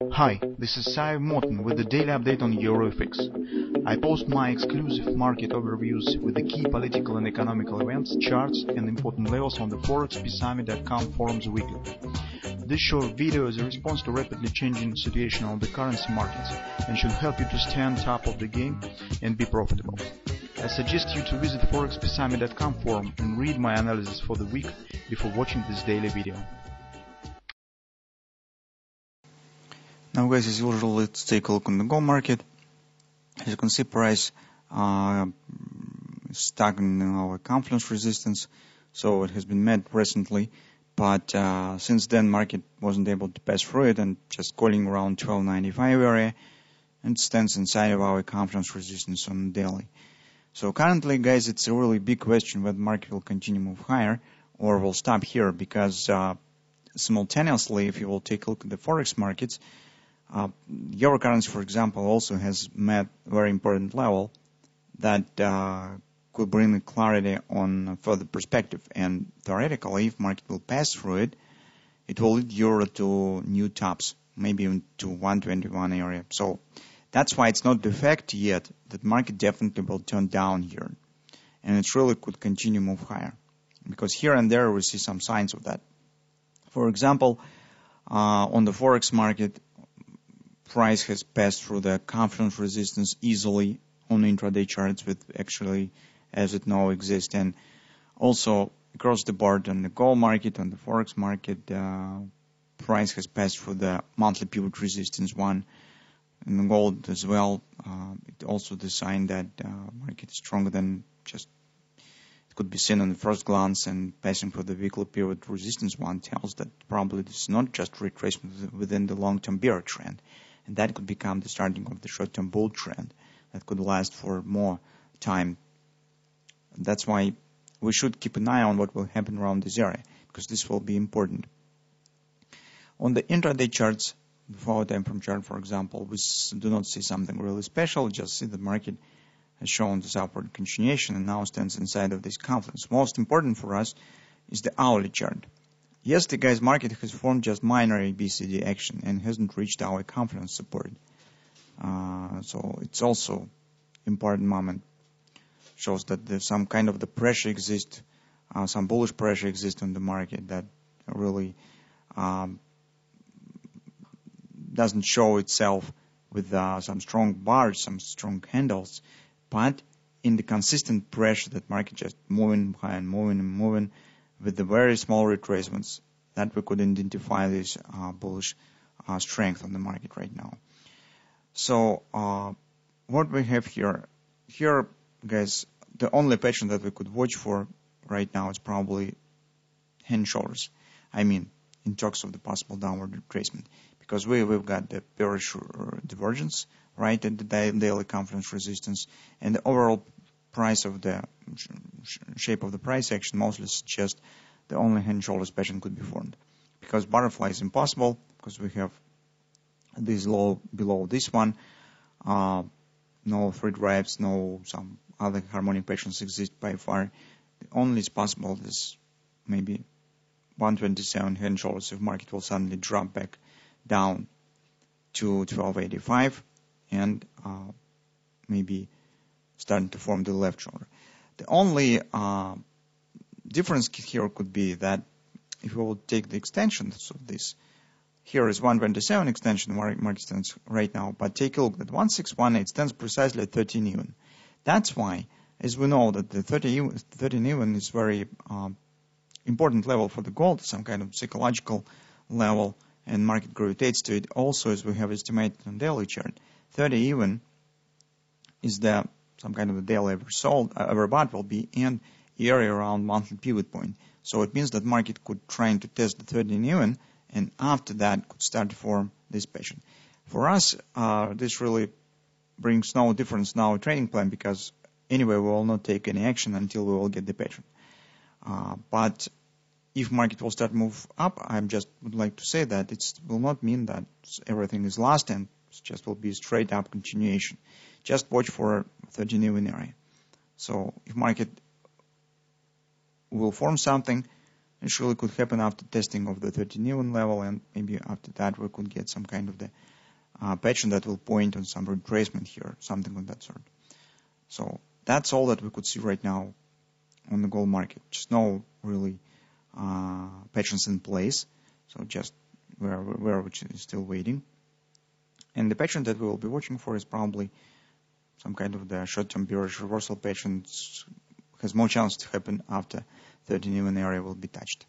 Hi, this is Sive Morten with the daily update on EuroFX. I post my exclusive market overviews with the key political and economical events, charts and important levels on the ForexPeaceArmy.com forums weekly. This short video is a response to rapidly changing situation on the currency markets and should help you to stay on top of the game and be profitable. I suggest you to visit ForexPeaceArmy.com forum and read my analysis for the week before watching this daily video. Now guys, as usual, let's take a look on the gold market. As you can see, price stuck in our confluence resistance, so it has been met recently, but since then market wasn't able to pass through it and just calling around 1295 area and stands inside of our confluence resistance on the daily. So currently guys, it's a really big question whether market will continue to move higher or will stop here, because simultaneously, if you will take a look at the forex markets, euro currency, for example, also has met a very important level that could bring clarity on further perspective. And theoretically, if market will pass through it, it will lead euro to new tops, maybe even to 121 area. So that's why it's not the fact yet that market definitely will turn down here, and it really could continue to move higher, because here and there we see some signs of that. For example, on the forex market, price has passed through the confluence resistance easily on intraday charts, with actually as it now exists, and also across the board on the gold market, on the forex market, price has passed through the monthly pivot resistance one, and the gold as well. It also the sign that market is stronger than just it could be seen on the first glance, and passing through the weekly pivot resistance one tells that probably this is not just retracement within the long-term bear trend. And that could become the starting of the short-term bull trend that could last for more time. That's why we should keep an eye on what will happen around this area, because this will be important. On the intraday charts, the 4-hour time frame chart, for example, we do not see something really special. Just see the market has shown this upward continuation and now stands inside of this confluence. Most important for us is the hourly chart. Yesterday, guys, market has formed just minor ABCD action and hasn't reached our confluence support. So it's also important moment. Shows that there's some kind of the pressure exists, some bullish pressure exists on the market that really doesn't show itself with some strong bars, some strong handles, but in the consistent pressure that market just moving high and moving with the very small retracements, that we could identify this bullish strength on the market right now. So what we have here, guys, the only pattern that we could watch for right now is probably head and shoulders. I mean, in talks of the possible downward retracement, because we've got the bearish divergence right at the daily confluence resistance, and the overall price of the shape of the price action mostly suggests the only head and shoulders pattern could be formed, because butterfly is impossible, because we have this low below this one, no three drives, no some other harmonic patterns exist by far. The only is possible is maybe 127 head and shoulders if market will suddenly drop back down to 1285 and maybe starting to form the left shoulder. The only difference here could be that if we will take the extensions of this, here is 127 extension market stands right now, but take a look at 1618 stands precisely at 13 even. That's why, as we know that the 13 even is very important level for the gold, some kind of psychological level, and market gravitates to it. Also, as we have estimated on daily chart, 30 even is the some kind of a daily average sold, bought will be in area around monthly pivot point. So it means that market could try to test the 13 even, and after that could start to form this pattern. For us, this really brings no difference in our trading plan, because anyway we will not take any action until we will get the pattern. But if market will start move up, I just would like to say that it will not mean that everything is lost and it just will be a straight up continuation. Just watch for 13 even area. So if market will form something, It surely could happen after testing of the 13 even level, and maybe after that we could get some kind of the pattern that will point on some retracement here, something of that sort. So that's all that we could see right now on the gold market. Just no really patterns in place. So just we're still waiting. And the pattern that we will be watching for is probably some kind of the short-term bearish reversal pattern. Has more chance to happen after 13 even area will be touched.